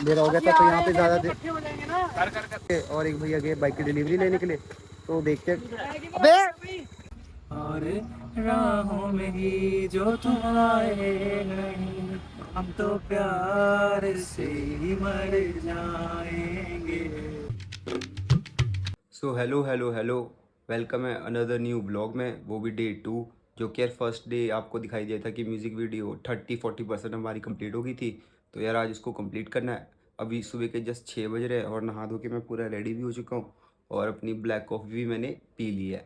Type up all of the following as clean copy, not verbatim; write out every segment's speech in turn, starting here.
मेरा हो गया था, तो यहाँ पे ज़्यादा देर और एक भैया गए बाइक की डिलीवरी लेने के लिए, तो देखते अबे और राहों में ही जो तुम आए नहीं, हम तो प्यार से ही मर जाएंगे। So hello hello hello, welcome है अनदर न्यू ब्लॉग में, वो भी डे 2। जो कि यार फर्स्ट डे आपको दिखाई दिया था कि म्यूज़िक वीडियो 30-40% हमारी कंप्लीट हो गई थी। तो यार आज इसको कंप्लीट करना है। अभी सुबह के जस्ट 6 बज रहे हैं और नहा धो के मैं पूरा रेडी भी हो चुका हूँ और अपनी ब्लैक कॉफ़ी भी मैंने पी ली है।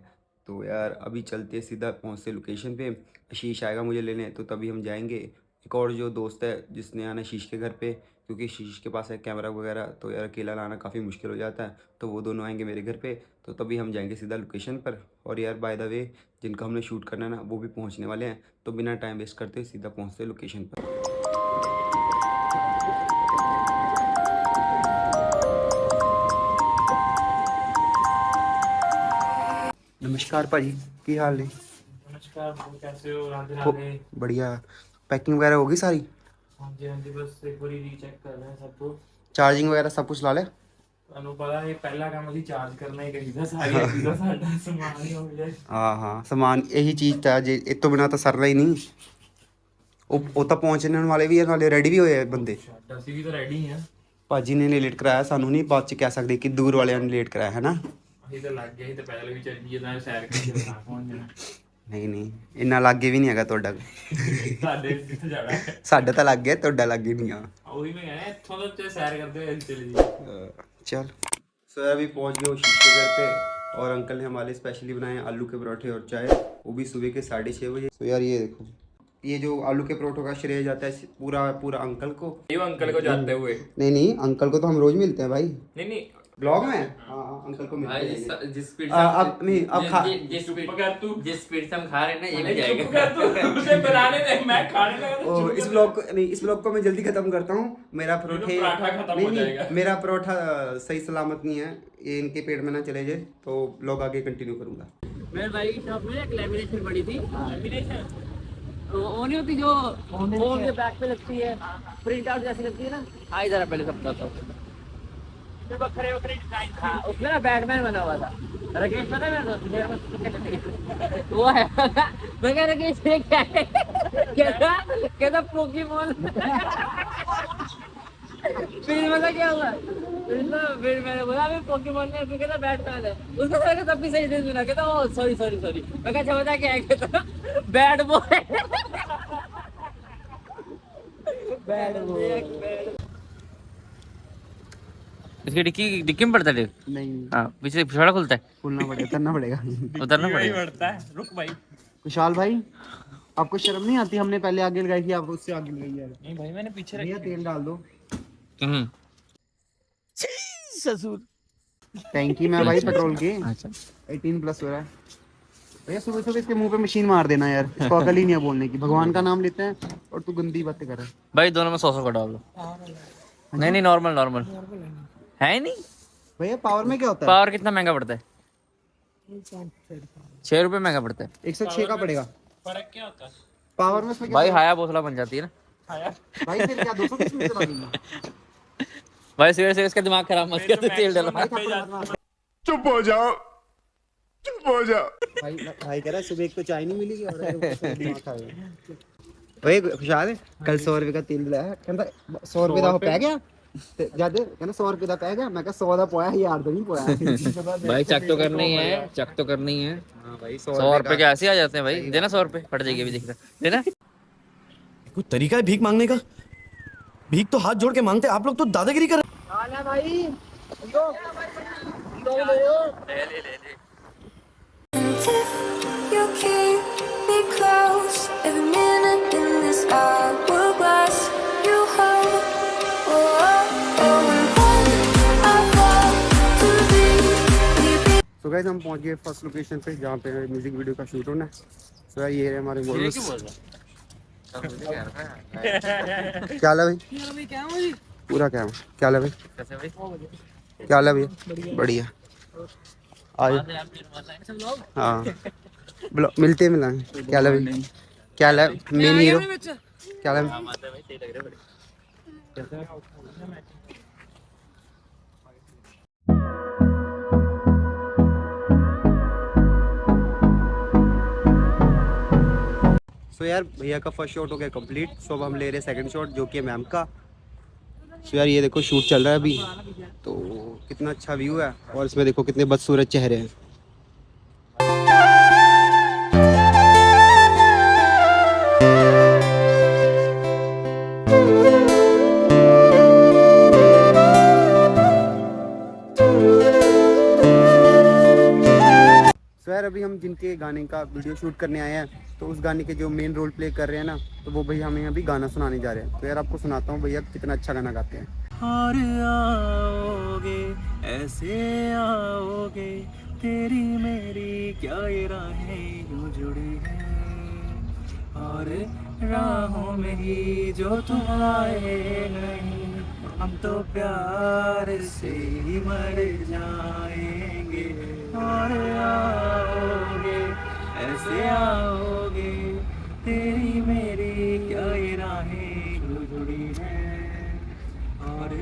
तो यार अभी चलते सीधा पहुँचते लोकेशन पे। आशीष आएगा मुझे लेने, तो तभी हम जाएंगे। एक और जो दोस्त है जिसने आना शीश के घर पे, क्योंकि शीश के पास है कैमरा वगैरह, तो यार अकेला लाना काफ़ी मुश्किल हो जाता है। तो वो दोनों आएंगे मेरे घर पे, तो तभी हम जाएंगे सीधा लोकेशन पर। और यार बाय द वे, जिनका हमने शूट करना है ना, वो भी पहुंचने वाले हैं। तो बिना टाइम वेस्ट करते सीधा पहुंचते लोकेशन पर। नमस्कार भाजी, की हाल है? नमस्कार, कैसे हो? राधे राधे। बढ़िया। पैकिंग वगैरह होगी सारी? हाँ जी, बस एक बार रीचेक कर रहे हैं सबको। चार्जिंग वगैरह सब कुछ ला ले। ਤੁਹਾਨੂੰ ਪਤਾ ਇਹ ਪਹਿਲਾ ਕੰਮ ਅਸੀਂ ਚਾਰਜ ਕਰਨਾ ਹੀ ਚਾਹੀਦਾ ਸਾਰੀਆਂ ਚੀਜ਼ਾਂ ਸਾਡਾ ਸਮਾਨ ਹੀ ਹੋ ਜਾਏ। हाँ हाँ, सामान यही चीज़ था जे, इस तो बिना तो सरना ही नहीं। वो तो पहुंचने वाले भी है, नाले रेडी भी होए बंदे। ਅਸੀਂ ਵੀ ਤਾਂ ਰੈਡੀ ਹਾਂ। भाजी ने लेट कराया, सानू नहीं बाद च कह सकते कि दूर वाले ने लेट कराया है ना। ਅਸੀਂ ਤਾਂ ਲੱਗ ਗਏ ਸੀ ਤੇ ਪੈਦਲ ਵੀ ਚੱਲ ਜੀਏ ਤਾਂ ਸੈਰ ਕਰਕੇ ਬਣਾ ਪਹੁੰਚ ਜਾਣਾ। नहीं नहीं, इन्ना लागे भी नहीं हैगा ਤੁਹਾਡਾ। ਸਾਡੇ ਜਿੱਥੇ ਜਾਣਾ ਹੈ साढ़े तो लग गया, ਤੁਹਾਡਾ लागे नहीं आ। ਉਹੀ ਮੈਂ ਕਹਿੰਦਾ ਇੱਥੋਂ ਤੋਂ ਤੇ ਸੈਰ ਕਰਦੇ ਹੋਏ ਚਲੇ ਜੀ। चल सर, अभी पहुंच गए शीश के घर पे और अंकल ने हमारे स्पेशली बनाए आलू के पराठे और चाय, वो भी सुबह के 6:30 बजे। तो यार ये देखो, ये जो आलू के परोठों का श्रेय जाता है पूरा पूरा अंकल को। ये अंकल को जाते हुए नहीं नहीं, अंकल को तो हम रोज मिलते हैं भाई, नहीं नहीं ब्लॉग में। हाँ अंकल को मिलते हैं। भाई जिस स्पीड अब नहीं, अब खा जिस स्पीड पकड़ तू जिस स्पीड से हम खा रहे हैं ना ये भी जाएगा। पकड़ तू उसे बनाने दे, मैं खाने लगा। इस ब्लॉग को नहीं, इस ब्लॉग को मैं जल्दी खत्म करता हूँ। मेरा परोठे पराठा खत्म हो जाएगा। मेरा परोठा सही सलामत नहीं है, ये इनके पेट में ना चले जाए, तो ब्लॉग आगे कंटिन्यू करूंगा। मेरे भाई की शॉप में एक लेमिनेशन पड़ी थी। लेमिनेशन वो नहीं होती जो फोन के बैक पे लगती है, प्रिंट आउट जैसी लगती है ना। आई जरा पहले सब बताता हूँ। बखरे डिजाइन, हाँ उसमें ना बैटमैन बना हुआ था। राकेश पता है मेरे वो है। मैं कह राकेश ये क्या है? कहता पोकेमोन। फिर पता क्या हुआ, फिर मैंने बोला मैं पोकेमोन में, फिर कहता बैटमैन है। उसको मैंने तब भी सही से सुना, कहता ओ सॉरी सॉरी सॉरी। मैं कहा समझा क्या है? कहता बैट बॉय। बैट बॉय इसकी डिक्की में पड़ता है। नहीं हाँ पीछे पिछवाड़ा खुलता है, खुलना पड़ेगा, उतरना पड़ेगा। उतरना पड़ेगा। बढ़ता है। रुक भाई, कुशाल भाई, आपको शर्म नहीं आती? हमने पहले आगे लगाई थी, आप उससे आगे लगाई है। नहीं भाई मैंने पीछे भैया तेल डाल दो। ससुर टैंकी में भाई पेट्रोल की। अच्छा 18+ हो रहा है भैया। सुबह सुबह इसके मुंह पे मशीन मार देना यार, इसको अकल ही नहीं है बोलने की। भगवान का नाम लेते हैं और तू गंदी बातें कर रहा है। भाई दोनों में 100 का डाल लो। नहीं नहीं नॉर्मल नॉर्मल है ही नहीं। भैया पावर में क्या होता है? पावर कितना महंगा पड़ता है? 6 रुपए महंगा पड़ता है 106 का पड़ेगा। फर्क क्या होता है पावर में उसमें क्या भाई। हाया बोतला बन जाती है ना भाई, फिर क्या 220 में चला दूंगा भाई। सवेरे से इसका दिमाग खराब मत कर, तो तेल डालो। भाई थप्पड़ मारना। चुप हो जाओ, चुप हो जाओ। भाई भाई कह रहा है सुबह एक तो चाय नहीं मिली और दिमाग खाएगा। ओए खुशहाल है, कल 100 रुपए का तेल लाया, कहता 100 रुपए ਦਾ ਪੈ ਗਿਆ ਤੇ ਜਦ ਕਹਿੰਦਾ 100 रुपए ਦਾ ਪੈ ਗਿਆ, ਮੈਂ ਕਿਹਾ 100 ਦਾ ਪੋਇਆ 1000 ਦਾ ਨਹੀਂ ਪੋਇਆ। भाई चेक तो करना ही है, चेक तो करना ही है। हां भाई 100 रुपए के ऐसे आ जाते हैं भाई। देना 100 रुपए, फट जाएगी अभी, देखना देना। कोई तरीका है भीख मांगने का? भीख तो हाथ जोड़ के मांगते, आप लोग तो दादागिरी कर रहे हैं। भाई You keep me close every minute in this hourglass. You hold, oh, oh, oh, and then I fall to be. So guys हम पहुंच गए फर्स्ट लोकेशन पे जहाँ पे म्यूजिक वीडियो का शूट होना है। सो ये है हमारे मॉडल्स। क्या हाल है भाई? पूरा क्या है? क्या हाल है भाई? क्या हाल है भैया? बढ़िया। आज हाँ मिलते मिलाएं। क्या हाल है भाई? क्या हाल है मेन हीरो? क्या हाल है? सो यार भैया का फर्स्ट शॉट हो गया कंप्लीट। सो अब हम ले रहे हैं सेकंड शॉट जो कि है मैम का। सो यार ये देखो शूट चल रहा है अभी, तो कितना अच्छा व्यू है और इसमें देखो कितने बदसूरत चेहरे हैं। सो यार अभी हम जिनके गाने का वीडियो शूट करने आए हैं, तो उस गाने के जो मेन रोल प्ले कर रहे हैं ना, तो वो भैया हमें अभी गाना सुनाने जा रहे हैं। तो यार आपको सुनाता हूँ भैया कितना अच्छा गाना गाते हैं। और आओगे ऐसे आओगे, तेरी मेरी क्या ये राहें यूं जुड़ी हैं, और राहों में ही जो तुम आए नहीं, हम तो प्यार से ही मर जाएंगे। और आओगे ऐसे आओगे, तेरी मेरी क्या ये राहें यूं जुड़ी हैं, और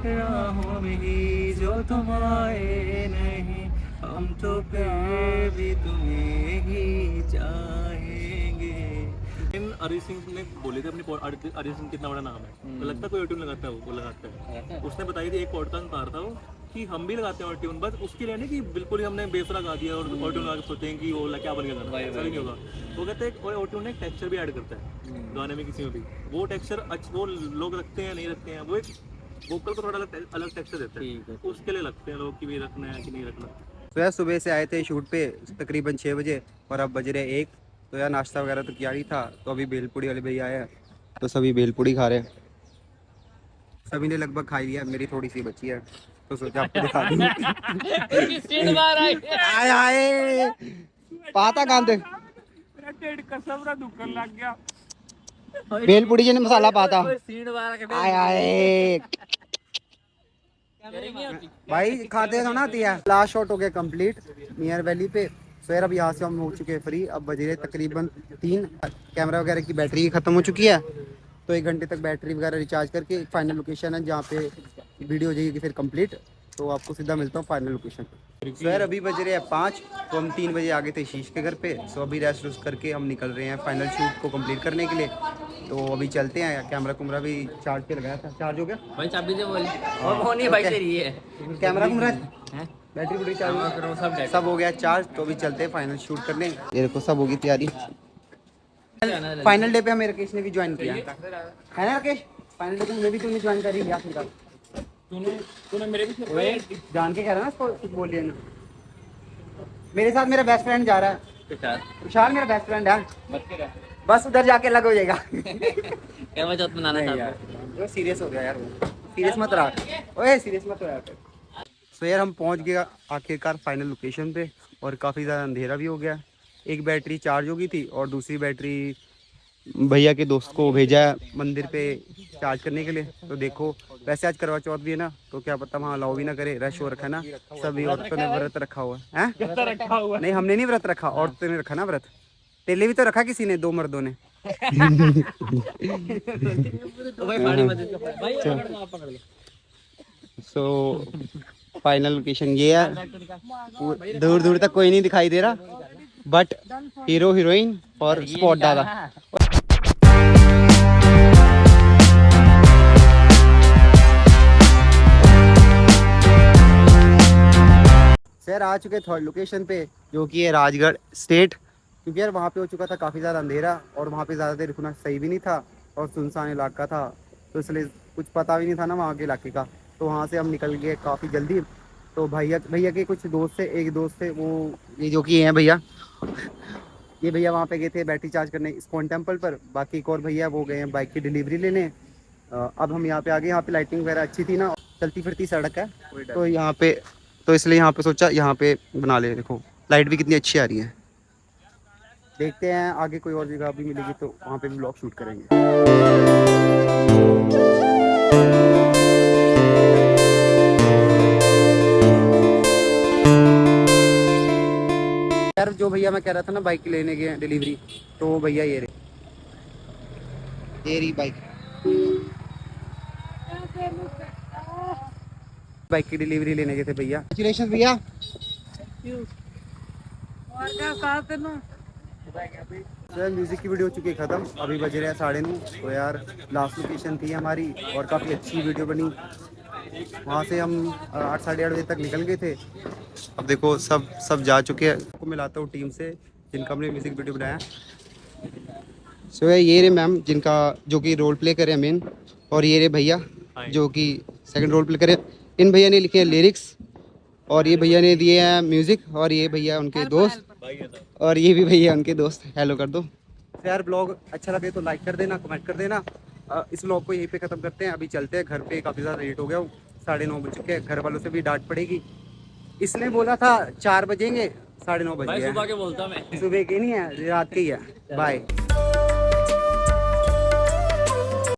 राहों में ही जो तुम आए नहीं, हम तो फिर भी तुम्हें ही चाहेंगे। अरिजीत सिंह ने बोले थे अपनी अरिजीत सिंह कितना बड़ा नाम है, तो लगता है कोई ऑटोट्यून लगाता है, वो लगाता है। उसने बताई थी एक पॉडकास्ट मार था वो कि हम भी लगाते हैं ऑटोट्यून, बस उसके लिए नहीं कि बिल्कुल ही हमने बेस लगा दिया और ऑटोट्यून लगा के सोचते हैं कि वो क्या बन गया, ऐसा नहीं होगा। वो कहते हैं ऑटोट्यून एक टेक्सचर भी ऐड करता है गाने में, किसी में भी वो टेक्सचर वो लोग रखते हैं नहीं रखते हैं, वो एक वोकल को थोड़ा अलग टेक्सचर देता है, उसके लिए लगते हैं लोग कि भी रखना है कि नहीं रखना। तो यार सुबह से आए थे शूट पे तकरीबन 6 बजे और अब बज रहे 1। तो यार नाश्ता वगैरह तो किया ही था, तो अभी भेलपूड़ी वाले भैया आए हैं, तो सभी भेलपूड़ी खा रहे हैं। सभी ने लगभग खा लिया, मेरी थोड़ी सी बची है, तो सोचा आपको दिखा दूं। आए आए पाता कांदे मेरा ढेड कसम रा दुखन लग गया। भेलपूड़ी जी ने मसाला पाता। आए आए भाई खाते तो ना आती है। लास्ट शॉट हो गया कंप्लीट नियर वैली पे। सो यार अब यहाँ से हम हो चुके हैं फ्री। अब बज रहे तकरीबन 3। कैमरा वगैरह की बैटरी खत्म हो चुकी है, तो 1 घंटे तक बैटरी वगैरह रिचार्ज करके फाइनल लोकेशन है जहाँ पे वीडियो हो जाएगी फिर कंप्लीट, तो आपको सीधा मिलता हूँ फाइनल लोकेशन पे। सो यार अभी बज रहे हैं 5, तो हम 3 बजे आ गए थे शीश के घर पे। सो अभी रेस्ट वेस्ट करके हम निकल रहे हैं फाइनल शूट को कंप्लीट करने के लिए। तो अभी चलते हैं। कैमरा कुमरा भी चार्ज पे लगाया था, चार्ज हो गया भाई चाबी दे बोल और फोन ही भाई तेरी है। कैमरा कुमरा बैटरी बुटरी चार्ज सब हो गया चार्ज। तो अभी चलते हैं फाइनल शूट करने। ये देखो सब होगी तैयारी। फाइनल डे पे हमें राकेश ने भी ज्वाइन किया है ना राकेश? फाइनल डे पे मुझे भी तूने ज्वाइन करी लिया आखिरकार। तूने मेरे भी ओए जान के कह रहा ना इसको कुछ बोल लिया ना। मेरे साथ मेरा बेस्ट फ्रेंड जा रहा है, विशाल मेरा बेस्ट फ्रेंड है। बस उधर जाके अलग हो जाएगा। क्या चौथ मनाना था वो सीरियस हो गया यार, वो सीरियस मत रहा। ओए सीरियस मत हो यार। सो यार हम पहुंच गए आखिरकार फाइनल लोकेशन पे और काफ़ी ज़्यादा अंधेरा भी हो गया। एक बैटरी चार्ज हो गई थी और दूसरी बैटरी भैया के दोस्त को भेजा है मंदिर पे चार्ज करने के लिए। तो देखो वैसे आज करवा चौथ भी है ना, तो क्या पता वहाँ अलाउ भी ना करे, रश हो रखा है ना। सभी औरतों ने व्रत रखा हुआ है। नहीं हमने नहीं व्रत रखा, औरतों ने रखा ना व्रत। तेले भी तो रखा किसी ने, 2 मर्दों ने। सो फाइनल लोकेशन ये है। दूर दूर तक कोई नहीं दिखाई दे रहा, बट हीरो हीरोइन और स्पॉट डाला। सर आ चुके थर्ड लोकेशन पे जो कि है राजगढ़ स्टेट। क्योंकि यार वहाँ पे हो चुका था काफ़ी ज़्यादा अंधेरा और वहाँ पे ज़्यादा देर रुकना सही भी नहीं था और सुनसान इलाका था, तो इसलिए कुछ पता भी नहीं था ना वहाँ के इलाके का। तो वहाँ से हम निकल गए काफ़ी जल्दी। तो भैया के कुछ दोस्त थे, एक दोस्त थे वो ये जो कि हैं भैया, ये भैया वहाँ पे गए थे बैटरी चार्ज करने इस्कॉन टेम्पल पर। बाकी एक और भैया वो गए हैं बाइक की डिलीवरी लेने। अब हम यहाँ पे आ गए। यहाँ पे लाइटिंग वगैरह अच्छी थी ना, चलती फिरती सड़क है, तो यहाँ पे तो इसलिए यहाँ पे सोचा यहाँ पे बना ले। देखो लाइट भी कितनी अच्छी आ रही है। देखते हैं आगे कोई और जगह भी मिलेगी तो वहाँ पे भी ब्लॉग शूट करेंगे। यार जो भैया मैं कह रहा था ना बाइक लेने के डिलीवरी, तो भैया ये रही बाइक। बाइक की डिलीवरी लेने गए थे भैया। कंग्रेचुलेशन भैया। सर म्यूज़िक की वीडियो हो चुकी है ख़त्म, अभी बज रहे हैं 9:30। तो यार लास्ट लोकेशन थी हमारी और काफ़ी अच्छी वीडियो बनी। वहाँ से हम 8 साढ़े 8 बजे तक निकल गए थे। अब देखो सब जा चुके हैं। आपको मिलाता हूँ टीम से जिनका हमने म्यूज़िक वीडियो बनाया। सो ये रे मैम जिनका जो कि रोल प्ले करे मेन, और ये रे भैया जो कि सेकंड रोल प्ले करे। इन भैया ने लिखे हैं लिरिक्स और ये भैया ने दिए हैं म्यूज़िक और ये भैया उनके दोस्त और ये भी भैया उनके दोस्त। हेलो कर दो। तो यार ब्लॉग अच्छा लगे तो लाइक कर देना, कमेंट कर देना। इस ब्लॉग को यहीं पे ख़त्म करते हैं। अभी चलते हैं घर पे, काफ़ी ज़्यादा लेट हो गया हूँ, 9:30 बज चुके हैं। घर वालों से भी डांट पड़ेगी। इसने बोला था 4 बजेंगे, 9:30 बज गए। सुबह के बोलता मैं, सुबह के नहीं है, रात के ही है। बाय।